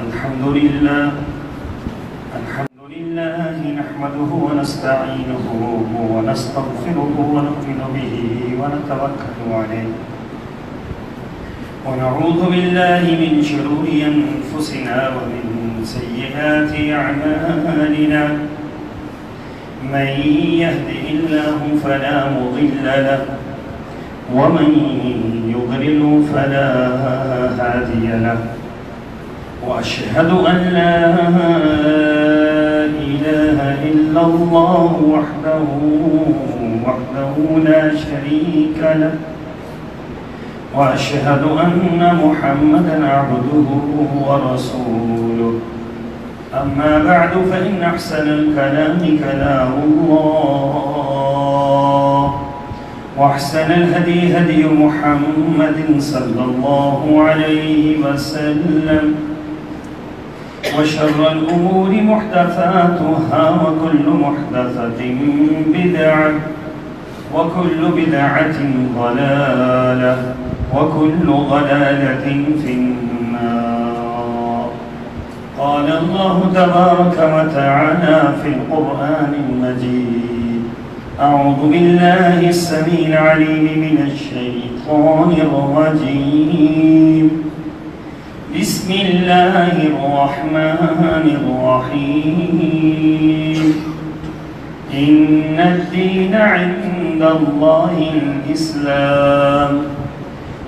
الحمد لله نحمده ونستعينه ونستغفره ونؤمن به ونتوكل عليه ونعوذ بالله من شرور أنفسنا ومن سيئات أعمالنا من يهده الله فلا مضل له ومن يضلل فلا هادي له وأشهد أن لا إله إلا الله وحده لا شريك له وأشهد أن محمدًا عبده ورسوله أما بعد فإن أحسن الكلام كلام الله وأحسن الهدي هدي محمد صلى الله عليه وسلم وشر الأمور محدثاتها وكل محدثة بدعة وكل بدعة ضلالة وكل ضلالة في النار. قال الله تبارك وتعالى في القرآن المجيد: أعوذ بالله السميع العليم من الشيطان الرجيم. بسم الله الرحمن الرحيم. إن الدين عند الله الإسلام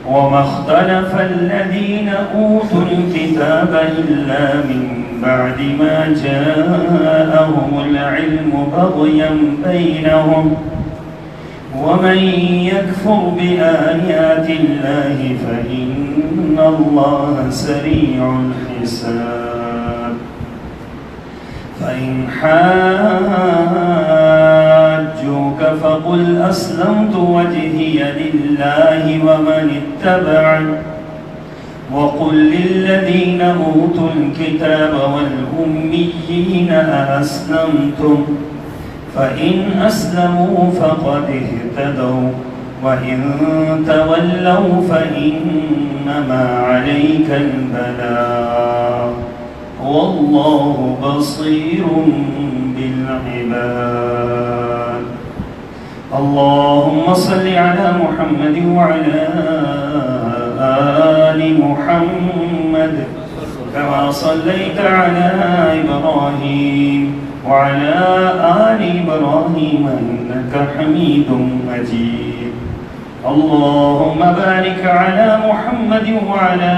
وما اختلف الذين أوتوا الكتاب إلا من بعد ما جاءهم العلم بغيا بينهم ومن يكفر بآيات الله فإن الله سريع الحساب. فإن حاجوك فقل أسلمت وجهي لله ومن اتبعني وقل للذين أوتوا الكتاب والأميين أأسلمتم فإن أسلموا فقد اهتدوا وإن تولوا فإنما عليك البلاغ والله بصير بالعباد. اللهم صل على محمد وعلى آل محمد كما صليت على إبراهيم وعلى آل إبراهيم إنك حميد مجيد. اللهم بارك على محمد وعلى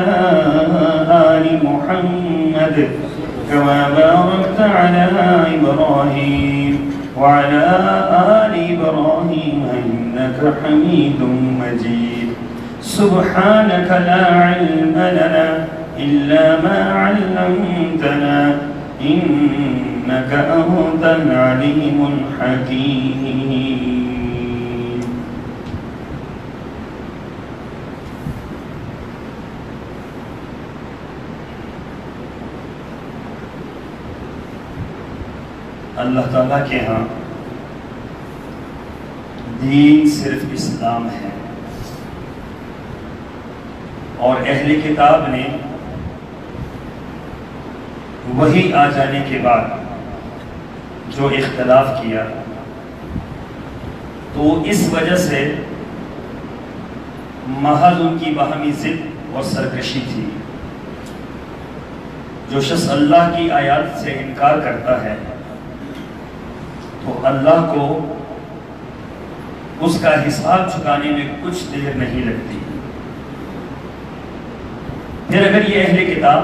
آل محمد كما باركت على إبراهيم وعلى آل إبراهيم إنك حميد مجيد. سبحانك لا علم لنا إلا ما علمتنا إنك أنت العليم الحكيم. اللہ تعالیٰ کے ہاں دین صرف اسلام ہے اور اہل کتاب نے وہی آ جانے کے بعد جو اختلاف کیا تو اس وجہ سے محض ان کی باہمی ضد اور سرکشی تھی. جو شخص اللہ کی آیات سے انکار کرتا ہے تو اللہ کو اس کا حساب چکانے میں کچھ دیر نہیں لگتی. پھر اگر یہ اہل کتاب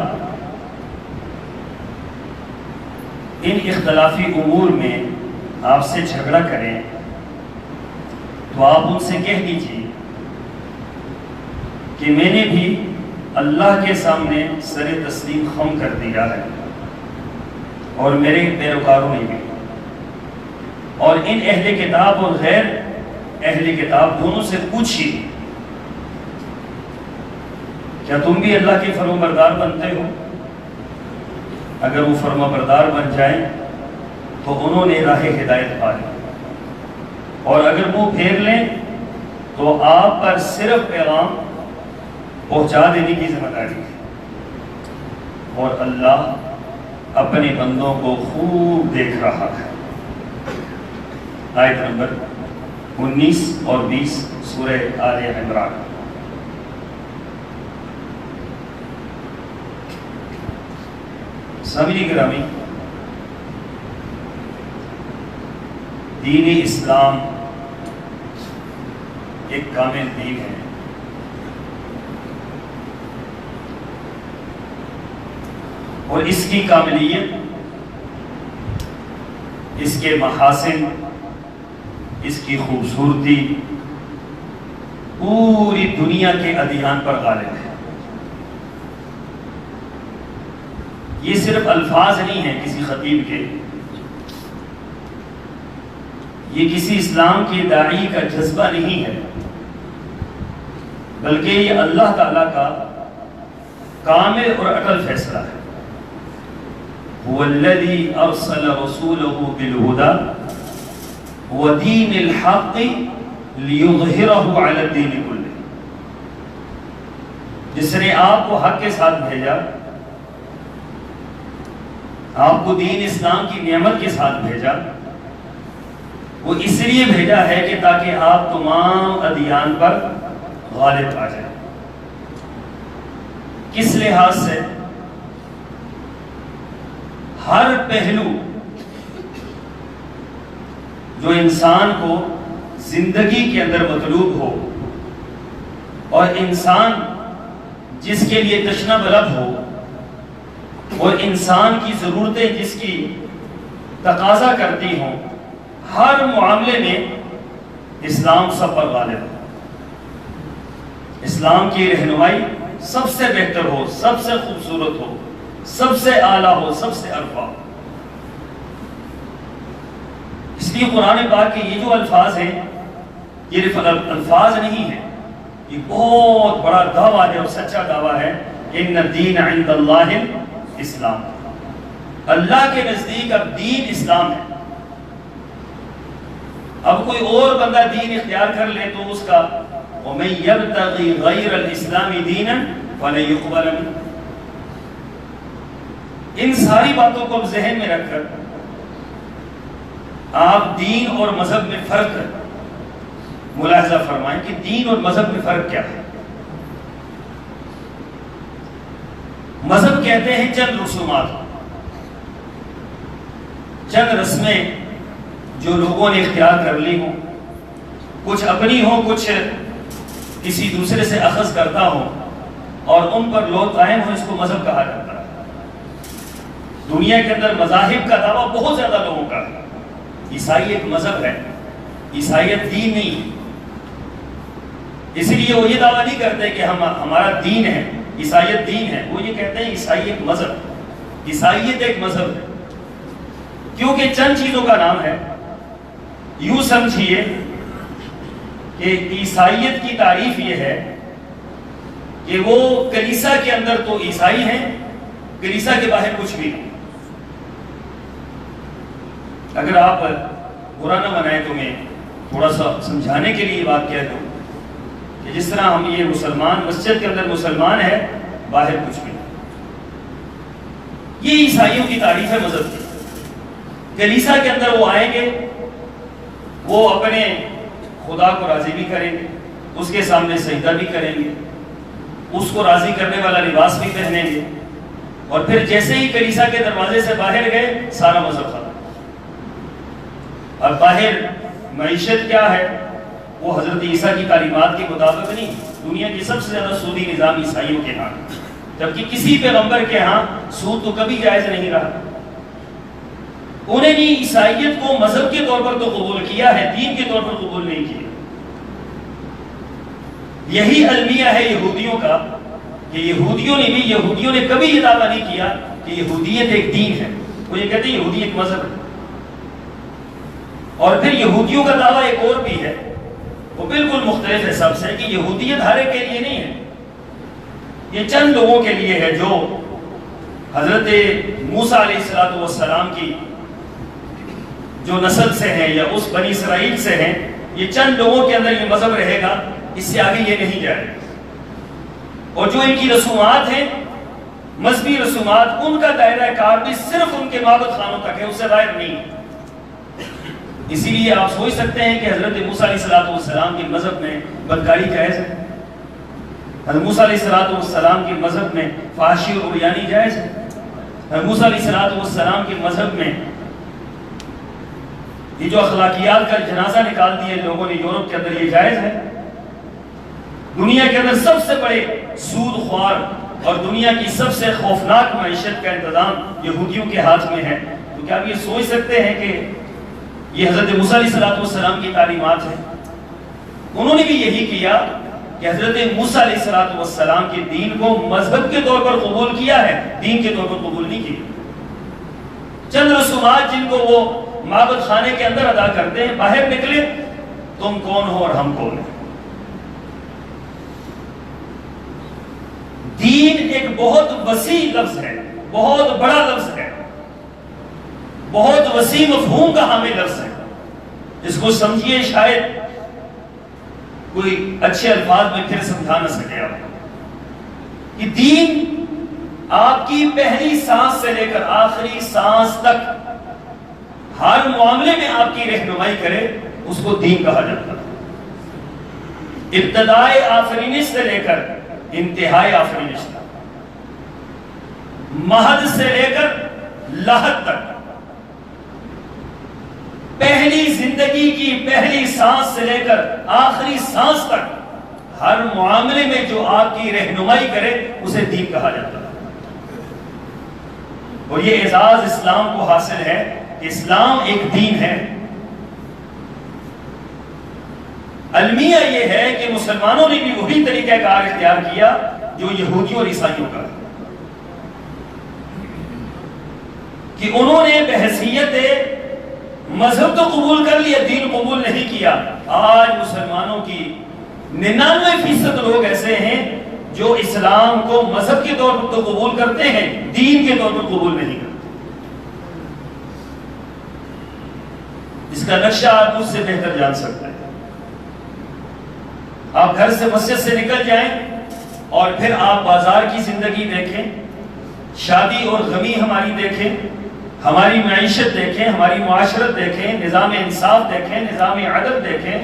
ان اختلافی امور میں آپ سے جھگڑا کریں تو آپ ان سے کہہ دیجیے کہ میں نے بھی اللہ کے سامنے سر تسلیم خم کر دیا ہے اور میرے پیروکاروں نے بھی. اور ان اہل کتاب اور غیر اہل کتاب دونوں سے پوچھیے کیا تم بھی اللہ کے فرما بردار بنتے ہو؟ اگر وہ فرما بردار بن جائیں تو انہوں نے راہ ہدایت پا لی، اور اگر وہ پھیر لیں تو آپ پر صرف پیغام پہنچا دینے کی ذمہ داری ہے، اور اللہ اپنے بندوں کو خوب دیکھ رہا ہے۔ آیت نمبر 19 اور 20 سورہ آل عمران۔ سامعین گرامی، دین اسلام ایک کامل دین ہے، اور اس کی کاملیت، اس کے محاسن، اس کی خوبصورتی پوری دنیا کے ادیان پر غالب ہے۔ یہ صرف الفاظ نہیں ہیں کسی خطیب کے، یہ کسی اسلام کے داعی کا جذبہ نہیں ہے، بلکہ یہ اللہ تعالیٰ کا کامل اور اٹل فیصلہ ہے۔ هو الذي ارسل رسوله بالهدى ودين الحق ليظهره على الدين كله، جس نے آپ کو حق کے ساتھ بھیجا، آپ کو دین اسلام کی نعمت کے ساتھ بھیجا، وہ اس لیے بھیجا ہے کہ تاکہ آپ تمام ادیان پر غالب آ جائیں۔ کس لحاظ سے؟ ہر پہلو جو انسان کو زندگی کے اندر مطلوب ہو، اور انسان جس کے لیے تشنہ بلب ہو، اور انسان کی ضرورتیں جس کی تقاضا کرتی ہوں، ہر معاملے میں اسلام سب پر غالب ہے۔ اسلام کی رہنمائی سب سے بہتر ہو، سب سے خوبصورت ہو، سب سے اعلیٰ ہو، سب سے ارفع۔ اس لیے قرآن پاک کے یہ جو الفاظ ہیں، یہ الفاظ نہیں ہیں، یہ بہت بڑا دعویٰ ہے اور سچا دعویٰ ہے۔ ان الدین عند اللہ اسلام، اللہ کے نزدیک اب دین اسلام ہے۔ اب کوئی اور بندہ دین اختیار کر لے تو اس کا وَمَن يَبْتَغِي غَيْرَ الْإِسْلَامِ دِينًا فَلَن يُقْبَلَ مِنْهُ۔ ان ساری باتوں کو اب ذہن میں رکھ کر آپ دین اور مذہب میں فرق ملاحظہ فرمائیں کہ دین اور مذہب میں فرق کیا ہے۔ مذہب کہتے ہیں چند رسومات، چند رسمیں جو لوگوں نے اختیار کر لی ہوں، کچھ اپنی ہوں، کچھ کسی دوسرے سے اخذ کرتا ہوں، اور ان پر لوگ قائم ہوں، اس کو مذہب کہا جاتا ہے۔ دنیا کے اندر مذاہب کا دعویٰ بہت زیادہ لوگوں کا ہے۔ عیسائیت مذہب ہے، عیسائیت دین نہیں ہے، اس لیے وہ یہ دعویٰ نہیں کرتے کہ ہمارا دین ہے، عیسائیت دین ہے، وہ یہ کہتے ہیں عیسائیت مذہب۔ عیسائیت ایک مذہب ہے، کیونکہ چند چیزوں کا نام ہے۔ یوں سمجھیے کہ عیسائیت کی تعریف یہ ہے کہ وہ کلیسا کے اندر تو عیسائی ہیں، کلیسا کے باہر کچھ بھی نہیں۔ اگر آپ برا نہ منائیں تو میں تھوڑا سا سمجھانے کے لیے یہ بات کہہ دوں کہ جس طرح ہم یہ مسلمان مسجد کے اندر مسلمان ہے، باہر کچھ بھی نہیں، یہ عیسائیوں کی تعریف ہے مذہب کی۔ کلیسا کے اندر وہ آئیں گے، وہ اپنے خدا کو راضی بھی کریں گے، اس کے سامنے سجدہ بھی کریں گے، اس کو راضی کرنے والا لباس بھی پہنیں گے، اور پھر جیسے ہی کلیسا کے دروازے سے باہر گئے سارا مذہب ختم۔ اور باہر معیشت کیا ہے؟ وہ حضرت عیسیٰ کی تعلیمات کے مطابق نہیں۔ دنیا کی سب سے زیادہ سودی نظام عیسائیوں کے ہاں، جبکہ کسی پیغمبر کے ہاں سود تو کبھی جائز نہیں رہا۔ انہیں بھی عیسائیت کو مذہب کے طور پر تو قبول کیا ہے، دین کے طور پر قبول نہیں کیا۔ یہی المیہ ہے یہودیوں کا کہ یہودیوں نے کبھی یہ دعویٰ نہیں کیا کہ یہودیت ایک دین ہے، وہ یہ کہتے ہیں یہودیت مذہب ہے۔ اور پھر یہودیوں کا دعویٰ ایک اور بھی ہے، وہ بالکل مختلف ہے سب سے، کہ یہودیت ہر ایک کے لیے نہیں ہے، یہ چند لوگوں کے لیے ہے جو حضرت موسیٰ علیہ السلام کی جو نسل سے ہیں یا اس بنی اسرائیل سے ہیں، یہ چند لوگوں کے اندر یہ مذہب رہے گا، اس سے آگے یہ نہیں جائے گا۔ اور جو ان کی رسومات ہیں، مذہبی رسومات، ان کا دائرہ کار بھی صرف ان کے معبد خانوں تک ہے، اس سے باہر نہیں ہے۔ اسی لیے آپ سوچ سکتے ہیں کہ حضرت موسیٰ علیہ السلام کے مذہب میں بدکاری جائز ہے، حضرت موسیٰ علیہ السلام کے مذہب میں فحاشی اور عریانی جائز ہے، حضرت موسیٰ علیہ السلام کے مذہب میں یہ جو اخلاقیات کا جنازہ نکال دیے لوگوں نے یورپ کے اندر، یہ جائز ہے۔ دنیا کے اندر سب سے بڑے سود خوار اور دنیا کی سب سے خوفناک معیشت کا انتظام یہودیوں کے ہاتھ میں ہے، تو کیا آپ یہ سوچ سکتے ہیں کہ یہ حضرت موسیٰ علیہ السلام کی تعلیمات ہیں؟ انہوں نے بھی یہی کیا کہ حضرت موسیٰ علیہ السلام کے دین کو مذہب کے طور پر قبول کیا ہے، دین کے طور پر قبول نہیں کیا۔ چند رسومات جن کو وہ معبد خانے کے اندر ادا کرتے ہیں، باہر نکلے تم کون ہو اور ہم کون ہیں۔ دین ایک بہت وسیع لفظ ہے، بہت بڑا لفظ ہے، بہت وسیع مفہوم کا حامل لفظ ہے۔ اس کو سمجھیے، شاید کوئی اچھے الفاظ میں پھر سمجھا نہ سکے آپ کہ دین آپ کی پہلی سانس سے لے کر آخری سانس تک ہر معاملے میں آپ کی رہنمائی کرے، اس کو دین کہا جاتا ہے۔ ابتدائے آفرینش سے لے کر انتہائی آفرینش تک، مہد سے لے کر لحد تک، پہلی زندگی کی پہلی سانس سے لے کر آخری سانس تک ہر معاملے میں جو آپ کی رہنمائی کرے اسے دین کہا جاتا ہے۔ اور یہ اعزاز اسلام کو حاصل ہے کہ اسلام ایک دین ہے۔ المیہ یہ ہے کہ مسلمانوں نے بھی وہی طریقہ کار اختیار کیا جو یہودیوں اور عیسائیوں کا، کہ انہوں نے بحیثیت مذہب تو قبول کر لیا، دین قبول نہیں کیا۔ آج مسلمانوں کی 99% لوگ ایسے ہیں جو اسلام کو مذہب کے طور پر تو قبول کرتے ہیں، دین کے طور پر قبول نہیں کرتے۔ اس کا نقشہ آپ مجھ سے بہتر جان سکتے ہیں۔ آپ گھر سے مسجد سے نکل جائیں اور پھر آپ بازار کی زندگی دیکھیں، شادی اور غمی ہماری دیکھیں، ہماری معیشت دیکھیں، ہماری معاشرت دیکھیں، نظام انصاف دیکھیں، نظام عدل دیکھیں،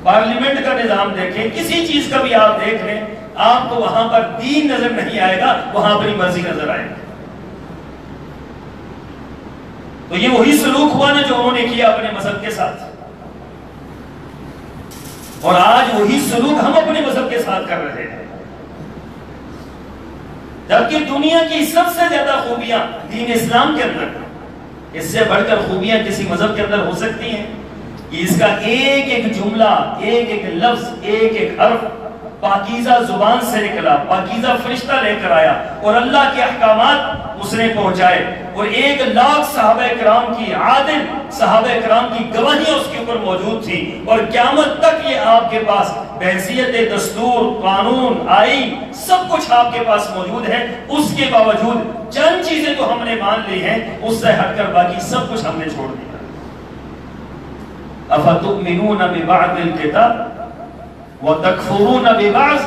پارلیمنٹ کا نظام دیکھیں، کسی چیز کا بھی آپ دیکھ لیں، آپ کو وہاں پر دین نظر نہیں آئے گا، وہاں اپنی مرضی نظر آئے گا۔ تو یہ وہی سلوک ہوا نا جو انہوں نے کیا اپنے مذہب کے ساتھ، اور آج وہی سلوک ہم اپنے مذہب کے ساتھ کر رہے ہیں۔ جبکہ دنیا کی سب سے زیادہ خوبیاں دین اسلام کے اندر، اس سے بڑھ کر خوبیاں کسی مذہب کے اندر ہو سکتی ہیں؟ کہ اس کا ایک ایک جملہ، ایک ایک لفظ، ایک ایک حرف پاکیزہ زبان سے نکلا، پاکیزہ فرشتہ لے کر آیا اور اللہ کے احکامات اس نے پہنچائے، اور 1,00,000 صحابہ کرام کی، عادل صحابہ کرام کی گواہیاں اس کے اوپر موجود تھی، اور قیامت تک یہ آپ کے پاس بحیثیت دستور، قانون، آئین، سب کچھ آپ کے پاس موجود ہے۔ اس کے باوجود چند چیزیں تو ہم نے مان لی ہیں، اس سے ہٹ کر باقی سب کچھ ہم نے چھوڑ دیا۔ أَفَتُؤْمِنُونَ بِبَعْضِ الْكِتَابِ وَتَكْفُرُونَ بِبَعْضٍ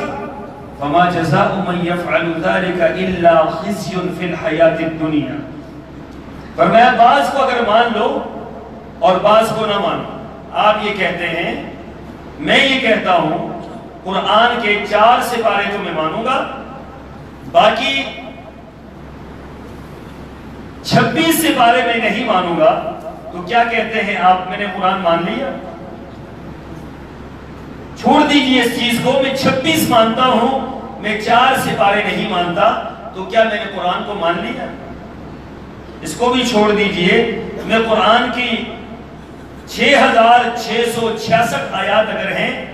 فَمَا جَزَاءُ مَنْ يَفْعَلُ ذَلِكَ إِلَّا خِزْيٌ فِي الْحَيَاةِ الدُّنْيَا۔ فرمایا بعض کو اگر مان لو اور بعض کو نہ مانو۔ آپ یہ کہتے ہیں، میں یہ کہتا ہوں قرآن کے 4 سپارے تو میں مانوں گا، باقی 26 سپارے میں نہیں مانوں گا۔ تو کیا کہتے ہیں آپ، میں نے قرآن مان لیا؟ چھوڑ دیجئے اس چیز کو، میں 26 مانتا ہوں، میں 4 سپارے نہیں مانتا، تو کیا میں نے قرآن کو مان لیا؟ اس کو بھی چھوڑ دیجئے، میں قرآن کی 6666 آیات اگر ہیں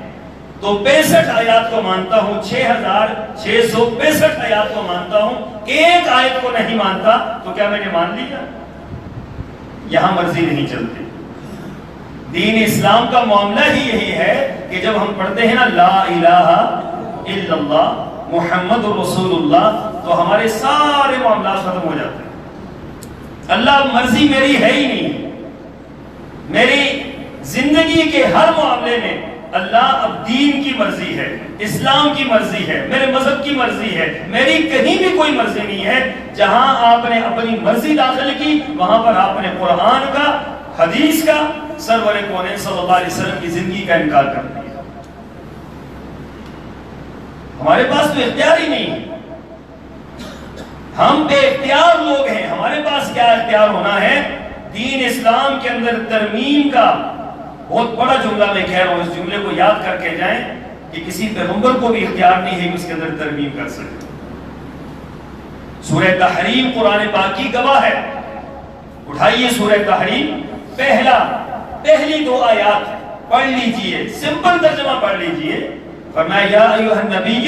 تو 65 آیات کو مانتا ہوں، 6665 آیات کو مانتا ہوں، ایک آیت کو نہیں مانتا، تو کیا میں نے مان لیا؟ یہاں مرضی نہیں چلتی۔ دین اسلام کا معاملہ ہی یہی ہے کہ جب ہم پڑھتے ہیں نا لا الہ الا اللہ محمد رسول اللہ، تو ہمارے سارے معاملات ختم ہو جاتے ہیں۔ اللہ مرضی میری ہے ہی نہیں، میری زندگی کے ہر معاملے میں اللہ اب دین کی مرضی ہے، اسلام کی مرضی ہے، میرے مذہب کی مرضی ہے، میری کہیں بھی کوئی مرضی نہیں ہے۔ جہاں آپ نے اپنی مرضی داخل کی وہاں پر آپ نے قرآن کا، حدیث کا، سرور کونین صلی اللہ علیہ وسلم کی زندگی کا انکار کر دیا۔ ہمارے پاس تو اختیار ہی نہیں ہے، ہم بے اختیار لوگ ہیں۔ ہمارے پاس کیا اختیار ہونا ہے؟ دین اسلام کے اندر ترمیم کا بہت بڑا جملہ میں کہہ رہا ہوں، اس جملے کو یاد کر کے جائیں کہ کسی پیغمبر کو بھی اختیار نہیں ہے کہ اس کے اندر ترمیم کر سکے۔ سورہ تحریم قرآن پاک کی گواہ ہے۔ اٹھائیے سورہ تحریم، پہلی 2 آیات پڑھ لیجئے، سمپل ترجمہ پڑھ لیجئے۔ فرمایا یا ایھا النبی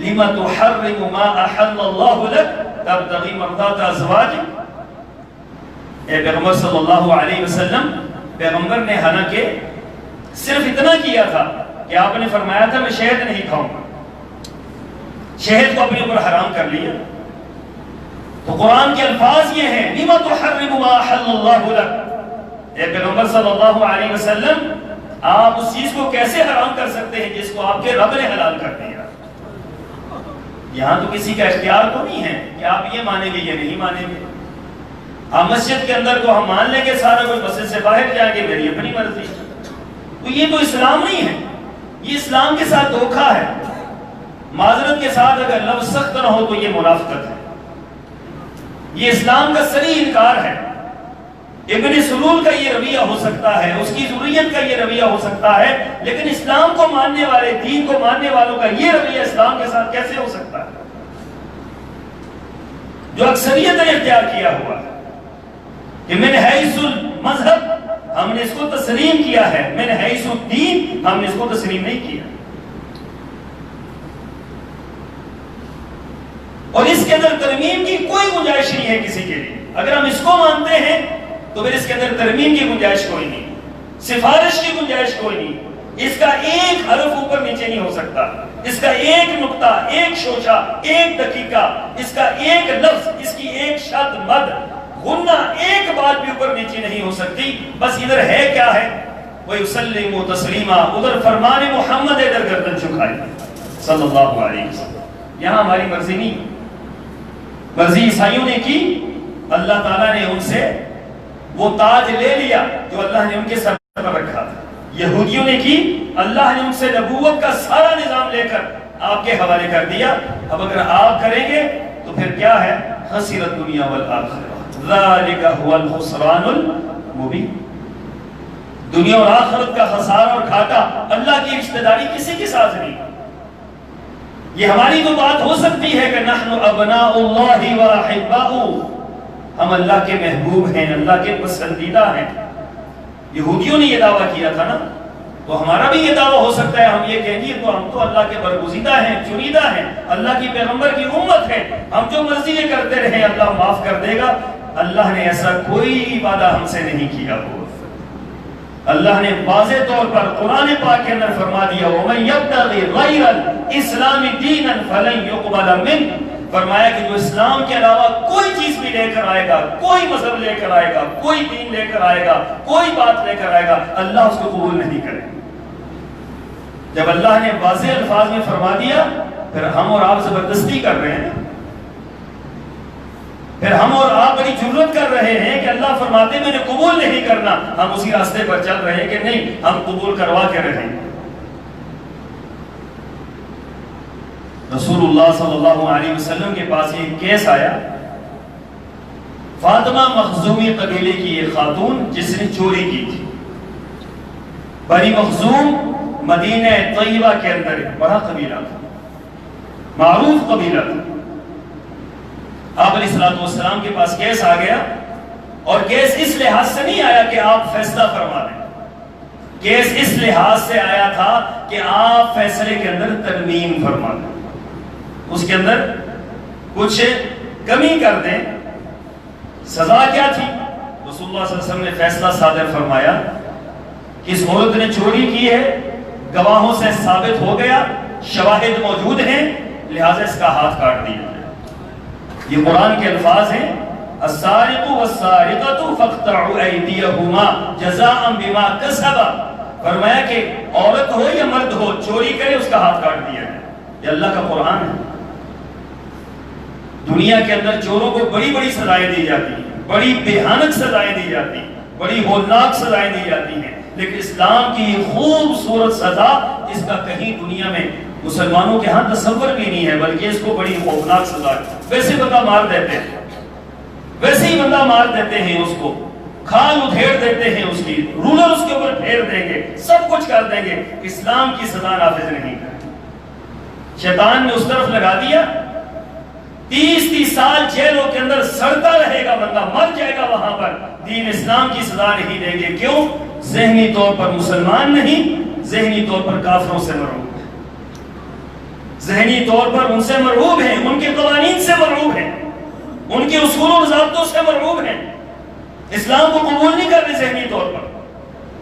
لم تحرم ما احل اللہ لک تبتغی مرضات ازواجک۔ اے پیغمبر صلی اللہ علیہ وسلم، پیغمبر نے حالانکہ صرف اتنا کیا تھا کہ آپ نے فرمایا تھا میں شہد نہیں کھاؤں گا، شہد کو اپنے اوپر حرام کر لیا۔ تو قرآن کے الفاظ یہ ہیں لم تحرم ما احل اللہ لک۔ اے پیغمبر صلی اللہ علیہ وسلم، آپ اس چیز کو کیسے حرام کر سکتے ہیں جس کو آپ کے رب نے حلال کر دیا؟ یہاں تو کسی کا اختیار تو نہیں ہے کہ آپ یہ مانیں گے یا نہیں مانیں گے۔ ہم مسجد کے اندر کو ہم مان لیں گے سارا کچھ، مسجد سے باہر جائیں گے میری اپنی مرضی۔ تو یہ تو اسلام نہیں ہے، یہ اسلام کے ساتھ دھوکہ ہے۔ معذرت کے ساتھ اگر لفظ سخت نہ ہو تو یہ منافقت ہے، یہ اسلام کا صریح انکار ہے۔ ابن سلول کا یہ رویہ ہو سکتا ہے، اس کی ذریت کا یہ رویہ ہو سکتا ہے، لیکن اسلام کو ماننے والے، دین کو ماننے والوں کا یہ رویہ اسلام کے ساتھ کیسے ہو سکتا ہے؟ جو اکثریت نے اختیار کیا ہوا ہے کہ من حیث المذہب ہم نے اس کو تسلیم کیا ہے، من حیث الدین ہم نے اس کو تسلیم نہیں کیا۔ اور اس کے اندر ترمیم کی کوئی گنجائش نہیں ہے کسی کے لیے۔ اگر ہم اس کو مانتے ہیں تو پھر اس کے اندر ترمیم کی گنجائش کوئی نہیں، سفارش کی گنجائش کوئی نہیں، اس کا ایک حرف اوپر نیچے نہیں ہو سکتا، اس کا ایک نقطہ، ایک شوشہ، ایک دقیقہ، اس کا ایک لفظ، اس کی ایک شد مد غنہ، ایک بات بھی اوپر نیچے نہیں ہو سکتی۔ بس ادھر ہے کیا ہے؟ وَيُسَلِّمُ تَسْلِيمًا، ادھر فرمان محمد، ادھر گردن جھکائی صلی اللہ علیہ وسلم۔ یہاں ہماری مرضی نہیں، مرضی عیسائیوں نے کی، اللہ تعالیٰ نے ان سے وہ تاج لے لیا جو اللہ نے ان کے سر پر رکھا تھا۔ یہودیوں نے کی، اللہ نے ان سے نبوت کا سارا نظام لے کر آپ کے حوالے کر دیا۔ اب اگر آپ کریں گے تو پھر کیا ہے؟ خسر الدنیا والآخرہ ذالک هو الخسران المبین۔ دنیا اور آخرت کا خسارہ اور گھاٹا، اللہ کی رشتہ داری کسی کے ساتھ نہیں۔ یہ ہماری تو بات ہو سکتی ہے کہ نحن ابناء اللہ واحباؤہ، ہم اللہ کے محبوب ہیں، اللہ کے پسندیدہ ہیں۔ یہودیوں نے یہ دعویٰ کیا تھا نا، تو ہمارا بھی یہ دعویٰ ہو سکتا ہے، ہم یہ کہیں گے تو ہم تو اللہ کے برگزیدہ ہیں، چنیدہ ہیں، اللہ کی پیغمبر کی امت ہے، ہم جو مرضی یہ کرتے رہیں اللہ معاف کر دے گا۔ اللہ نے ایسا کوئی وعدہ ہم سے نہیں کیا ہوا۔ اللہ نے واضح طور پر قرآن پاک کے اندر فرما دیا وَمَن يَبْتَغِ غَيْرَ الْإِسْلَامِ دِينًا فَلَن يُقْبَلَ مِنْهُ، فرمایا کہ جو اسلام کے علاوہ کوئی چیز بھی لے کر آئے گا، کوئی مذہب لے کر آئے گا، کوئی دین لے کر آئے گا، کوئی بات لے کر آئے گا، اللہ اس کو قبول نہیں کرے گا۔ جب اللہ نے واضح الفاظ میں فرما دیا، پھر ہم اور آپ زبردستی کر رہے ہیں، پھر ہم اور آپ بڑی جرت کر رہے ہیں کہ اللہ فرماتے میں نے قبول نہیں کرنا، ہم اسی راستے پر چل رہے ہیں کہ نہیں ہم قبول کروا کے رہیں۔ رسول اللہ صلی اللہ علیہ وسلم کے پاس ایک کیس آیا، فاطمہ مخزومی قبیلے کی ایک خاتون جس نے چوری کی تھی۔ بنی مخزوم مدینہ طیبہ کے اندر ایک بڑا قبیلہ تھا، معروف قبیلہ تھا۔ آپ علیہ السلام کے پاس کیس آ گیا، اور کیس اس لحاظ سے نہیں آیا کہ آپ فیصلہ فرما دیں، کیس اس لحاظ سے آیا تھا کہ آپ فیصلے کے اندر ترمیم فرما دیں، اس کے اندر کچھ کمی کر دیں۔ سزا کیا تھی؟ رسول اللہ صلی اللہ علیہ وسلم نے فیصلہ صادر فرمایا کہ اس عورت نے چوری کی ہے، گواہوں سے ثابت ہو گیا، شواہد موجود ہیں، لہٰذا اس کا ہاتھ کاٹ دیا جائے۔ یہ قرآن کے الفاظ ہیں السارق والسارقة فاقطعوا أيديهما جزاء بما كسبا فرمایا کہ عورت ہو یا مرد ہو چوری کرے اس کا ہاتھ کاٹ دیا ہے. یہ اللہ کا قرآن ہے. دنیا کے اندر چوروں کو بڑی بڑی سزائیں دی جاتی ہیں, بڑی بھیانک سزائیں دی جاتی ہیں, بڑی ہولناک سزائیں دی جاتی ہیں, لیکن اسلام کی یہ خوبصورت سزا اس کا کہیں دنیا میں مسلمانوں کے ہاں تصور بھی نہیں ہے, بلکہ اس کو بڑی خوفناک سزا ہے. ویسے بندہ مار دیتے ہیں, ویسے ہی بندہ مار دیتے ہیں, اس کو کھال ادھیڑ دیتے ہیں, اس کی رولر اس کے اوپر پھیر دیں گے, سب کچھ کر دیں گے, اسلام کی سزا نافذ نہیں کریں. شیطان نے اس طرف لگا دیا, 30 سال جیلوں کے اندر سڑتا رہے گا بندہ, مر جائے گا وہاں پر, دین اسلام کی سزا نہیں دیں گے. کیوں؟ ذہنی طور پر مسلمان نہیں, ذہنی طور پر کافروں سے مرعوب ہے, ذہنی طور پر ان سے مرعوب ہیں, ان کے قوانین سے مرعوب ہیں, ان کے اصول و ضابطوں سے مرعوب ہیں, اسلام کو قبول نہیں کرتے ذہنی طور پر.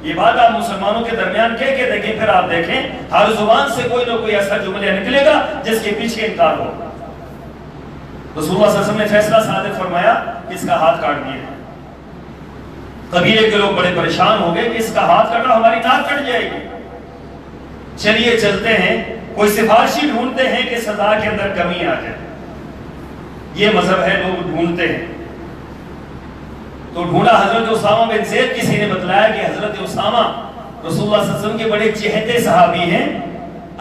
یہ بات آپ مسلمانوں کے درمیان کہہ کے دیکھیں, پھر آپ دیکھیں ہر زبان سے کوئی نہ کوئی ایسا جملہ نکلے گا جس کے پیچھے انکار ہو. رسول اللہ صلی اللہ علیہ وسلم نے فیصلہ صادق فرمایا کہ اس کا ہاتھ کاٹ دیا. قبیلے کے لوگ بڑے پریشان ہو گئے کہ اس کا ہاتھ کٹا ہماری ناک کٹ جائے گی. چلیے چلتے ہیں, کوئی سفارشی ڈھونڈتے ہیں کہ سزا کے اندر کمی آ جائے. یہ مذہب ہے, لوگ ڈھونڈتے ہیں. تو ڈھونڈا حضرت اسامہ بن زید, کسی نے بتلایا کہ حضرت اسامہ رسول اللہ صلی اللہ علیہ وسلم کے بڑے چہتے صحابی ہیں,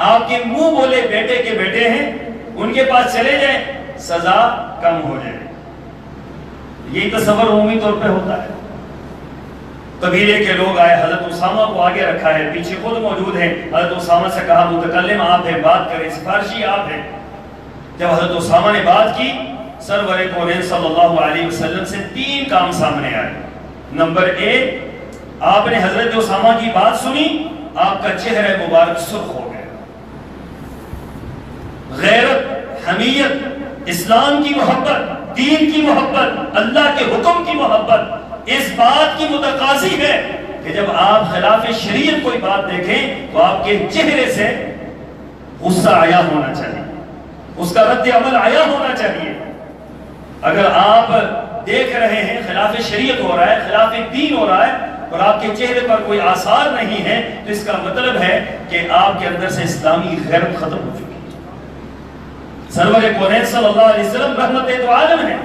آپ کے منہ بولے بیٹے کے بیٹے ہیں, ان کے پاس چلے جائیں سزا کم ہو جائے. یہی تصور عمومی طور پہ ہوتا ہے. قبیلے کے لوگ آئے, حضرت اسامہ کو آگے رکھا ہے, پیچھے خود موجود ہیں. حضرت اسامہ سے کہا متکلم آپ ہیں, بات کریں, سفارشی آپ ہیں. جب حضرت اسامہ نے بات کی, سرور کونین صلی اللہ علیہ وسلم سے 3 کام سامنے آئے. نمبر 1, آپ نے حضرت اسامہ کی بات سنی, آپ کا چہرہ مبارک سرخ ہو گیا. غیرت, حمیت, اسلام کی محبت, دین کی محبت, اللہ کے حکم کی محبت اس بات کی متقاضی ہے کہ جب آپ خلاف شریعت کوئی بات دیکھیں تو آپ کے چہرے سے غصہ آیا ہونا چاہیے, اس کا رد عمل آیا ہونا چاہیے. اگر آپ دیکھ رہے ہیں خلاف شریعت ہو رہا ہے, خلاف دین ہو رہا ہے, اور آپ کے چہرے پر کوئی آثار نہیں ہے, تو اس کا مطلب ہے کہ آپ کے اندر سے اسلامی غیرت ختم ہو چکی ہے. سرور کونین صلی اللہ علیہ وسلم رحمت دو عالم ہے,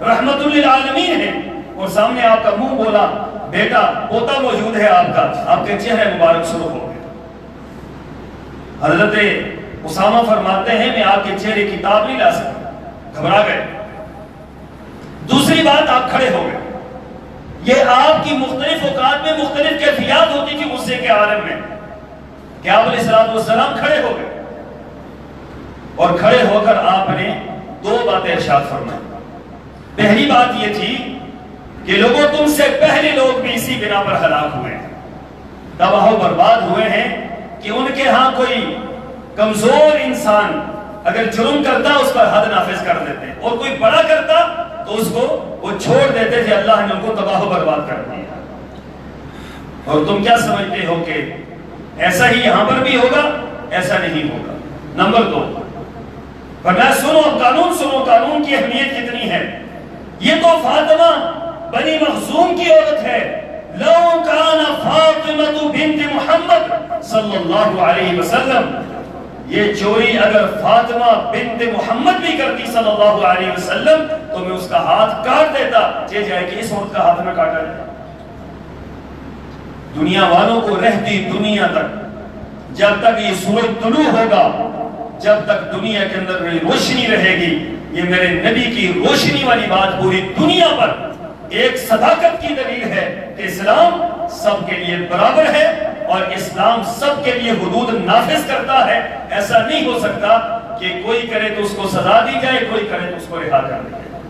رحمت للعالمین ہے, اور سامنے آپ کا منہ بولا بیٹا پوتا موجود ہے آپ کا, آپ کے چہرے مبارک سرخ ہو گئے. حضرت اسامہ فرماتے ہیں میں آپ کے چہرے کی تاب نہیں لا سکتا, گھبرا گئے. دوسری بات, آپ کھڑے ہو گئے. یہ آپ کی مختلف اوقات میں مختلف کیفیات ہوتی تھی غصے کے عالم میں, کہ آپ علیہ السلام کھڑے ہو گئے, اور کھڑے ہو کر آپ نے 2 باتیں ارشاد فرمائی. پہلی بات یہ تھی کہ لوگوں تم سے پہلے لوگ بھی اسی بنا پر ہلاک ہوئے ہیں, تباہ و برباد ہوئے ہیں کہ ان کے ہاں کوئی کمزور انسان اگر جرم کرتا اس پر حد نافذ کر دیتے, اور کوئی بڑا کرتا تو اس کو وہ چھوڑ دیتے تھے, اللہ نے ان کو تباہ و برباد کر دیا. اور تم کیا سمجھتے ہو کہ ایسا ہی یہاں پر بھی ہوگا؟ ایسا نہیں ہوگا. نمبر 2, ورنہ سنو قانون, سنو قانون کی اہمیت کتنی ہے. یہ تو فاطمہ بنی مخزوم کی عورت ہے. لو کان فاطمہ بنت محمد صلی اللہ علیہ وسلم, یہ چوری اگر فاطمہ بنت محمد بھی کرتی صلی اللہ علیہ وسلم تو میں اس کا ہاتھ کاٹ دیتا. یہ جائے کہ اس عورت کا ہاتھ نہ کاٹا جائے. دنیا والوں کو رہتی دنیا تک, جب تک یہ سورج طلوع ہوگا, جب تک دنیا کے اندر روشنی رہے گی, یہ میرے نبی کی روشنی والی بات پوری دنیا پر ایک صداقت کی دلیل ہے کہ اسلام سب کے لیے برابر ہے, اور اسلام سب کے لیے حدود نافذ کرتا ہے. ایسا نہیں ہو سکتا کہ کوئی کرے تو اس کو سزا دی جائے, کوئی کرے تو اس کو رہا کر دیا جائے.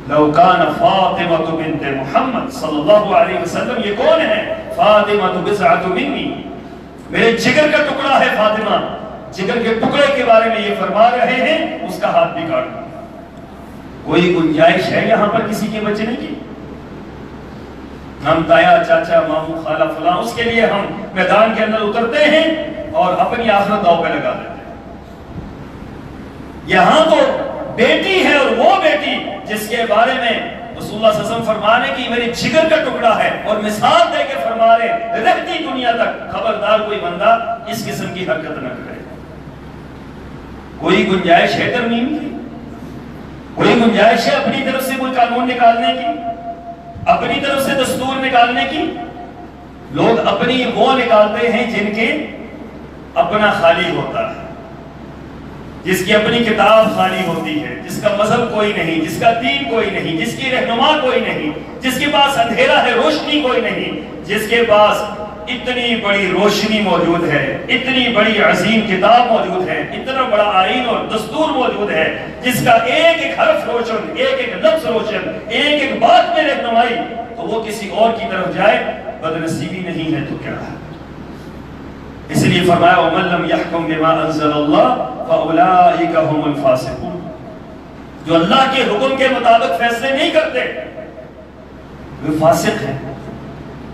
لو کان فاطمہ بنت محمد صلی اللہ علیہ وسلم, یہ کون ہے؟ فاطمہ بضعۃ منی, میرے جگر کا ٹکڑا ہے فاطمہ. جگر کے ٹکڑے کے بارے میں یہ فرما رہے ہیں, اس کا ہاتھ بھی کاٹ دیا. کوئی گنجائش ہے یہاں پر کسی کے بچنے کی؟ ہم تایا چاچا ماموں خالہ فلاں, اس کے لیے ہم میدان کے اندر اترتے ہیں اور اپنی آخرت داؤ پہ لگا دیتے ہیں. یہاں تو بیٹی ہے, اور وہ بیٹی جس کے بارے میں رسول اللہ صلی اللہ علیہ وسلم فرما رہے کہ یہ میرے جگر کا ٹکڑا ہے، اور مثال دے کے فرما رہے رہتی دنیا تک خبردار کوئی بندہ اس قسم کی حرکت نہ کرے۔ کوئی گنجائش ہے ترمیم کی؟ کوئی گنجائش ہے اپنی طرف سے کوئی قانون نکالنے کی، اپنی طرف سے دستور نکالنے کی؟ لوگ اپنی وہ نکالتے ہیں جن کے اپنا خالی ہوتا ہے، جس کی اپنی کتاب خالی ہوتی ہے، جس کا مذہب کوئی نہیں، جس کا دین کوئی نہیں، جس کی رہنما کوئی نہیں، جس کے پاس اندھیرا ہے روشنی کوئی نہیں، جس کے پاس اتنی بڑی روشنی موجود ہے، اتنی بڑی عظیم کتاب موجود ہے، اتنا بڑا آئین اور دستور موجود ہے، جس کا ایک ایک حرف روشن، ایک ایک لفظ روشن، ایک ایک بات میں رہنمائی، تو وہ کسی اور کی طرف جائے بدنصیبی نہیں ہے تو کیا ہے؟ اس لیے فرمایا وَمَن لَّمْ يَحْكُم بِمَا أَنزَلَ اللَّهُ فَأُولَٰئِكَ هُمُ الْفَاسِقُونَ، جو اللہ کے حکم کے مطابق فیصلے نہیں کرتے وہ فاسق ہیں۔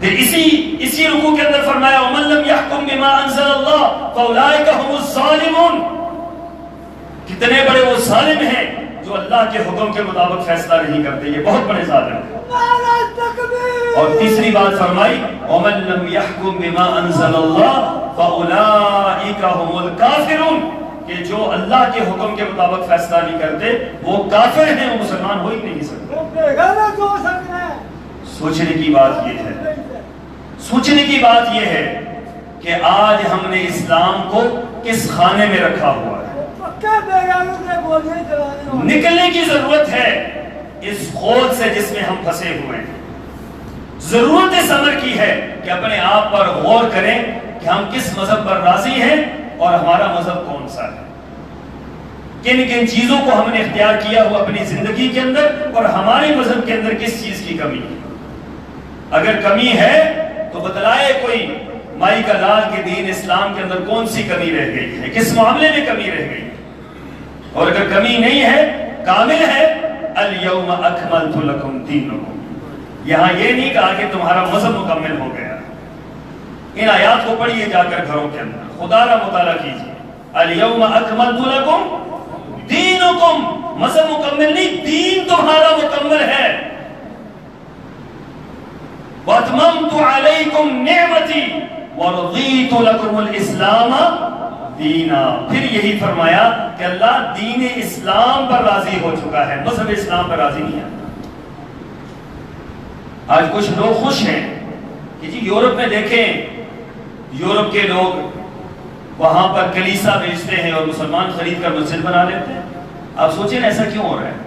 پھر اسی رکوع کے اندر فرمایا وَمَن لَّمْ يَحْكُم بِمَا أَنزَلَ اللَّهُ فَأُولَٰئِكَ هُمُ الظَّالِمُونَ، کتنے بڑے وہ ظالم ہیں جو اللہ کے حکم کے مطابق فیصلہ نہیں کرتے، یہ بہت بڑے ظالم ہیں۔ اور تیسری بات فرمائی وَمَن لَّمْ يَحْكُم بِمَا أَنزَلَ اللَّهُ فَأُولَٰئِكَ هُمُ الْكَافِرُونَ، کہ جو اللہ کے حکم کے مطابق فیصلہ نہیں کرتے وہ کافر ہیں، وہ مسلمان ہو ہی نہیں سکتے۔ سوچنے کی بات یہ ہے، سوچنے کی بات یہ ہے کہ آج ہم نے اسلام کو کس خانے میں رکھا ہوا ہے۔ نکلنے کی ضرورت ہے اس خود سے جس میں ہم پھنسے ہوئے ہیں۔ ضرورت اس امر کی ہے کہ اپنے آپ پر غور کریں کہ ہم کس مذہب پر راضی ہیں اور ہمارا مذہب کون سا ہے، کن کن چیزوں کو ہم نے اختیار کیا ہوا اپنی زندگی کے اندر، اور ہمارے مذہب کے اندر کس چیز کی کمی ہے۔ اگر کمی ہے تو بتلائے کوئی مائی کا لال کے دین اسلام کے اندر کون سی کمی رہ گئی ہے، کس معاملے میں کمی رہ گئی، اور اگر کمی نہیں ہے کامل ہے اليوم اکملت لکم دینکم، یہاں یہ نہیں کہا کہ تمہارا مذہب مکمل ہو گیا۔ ان آیات کو پڑھیے جا کر گھروں کے اندر، خدا را مطالعہ کیجیے۔ اليوم اکملت لکم دینکم، مذہب مکمل نہیں، دین تمہارا مکمل ہے۔ واتممت علیکم نعمتی ورضیت لکم الاسلام دینا، پھر یہی فرمایا کہ اللہ دین اسلام پر راضی ہو چکا ہے، مذہب اسلام پر راضی نہیں ہے۔ آج کچھ لوگ خوش ہیں کہ جی یورپ میں دیکھیں، یورپ کے لوگ وہاں پر کلیسا بیچتے ہیں اور مسلمان خرید کر مسجد بنا لیتے ہیں۔ آپ سوچیں ایسا کیوں ہو رہا ہے؟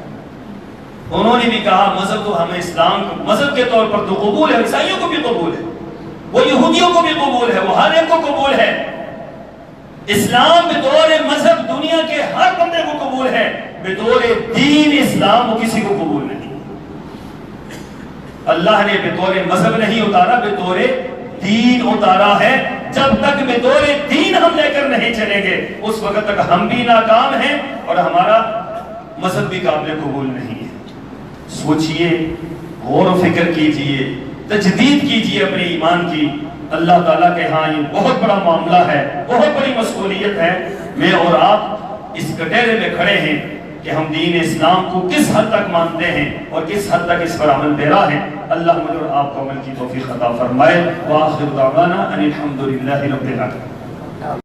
انہوں نے بھی کہا مذہب تو ہمیں اسلام کو مذہب کے طور پر تو قبول ہے، عیسائیوں کو بھی قبول ہے، وہ یہودیوں کو بھی قبول ہے، وہ ہر ایک کو قبول ہے۔ اسلام بطور مذہب دنیا کے ہر بندے کو قبول ہے، بطور دین اسلام وہ کسی کو قبول نہیں۔ اللہ نے بطور مذہب نہیں اتارا، بطور دین اتارا ہے۔ جب تک بطور دین ہم لے کر نہیں چلیں گے اس وقت تک ہم بھی ناکام ہیں اور ہمارا مذہب بھی قابل قبول نہیں ہے۔ سوچئے، غور و فکر کیجئے، تجدید کیجئے اپنے ایمان کی۔ اللہ تعالیٰ کے ہاں یہ بہت بڑا معاملہ ہے، بہت بڑی مسئولیت ہے۔ میں اور آپ اس کٹہرے میں کھڑے ہیں کہ ہم دین اسلام کو کس حد تک مانتے ہیں اور کس حد تک اس پر عمل پیرا ہیں۔ اللہ مجھے اور آپ کو عمل کی توفیق عطا فرمائے۔ وآخر دعوانا ان الحمد للہ رب العالمین۔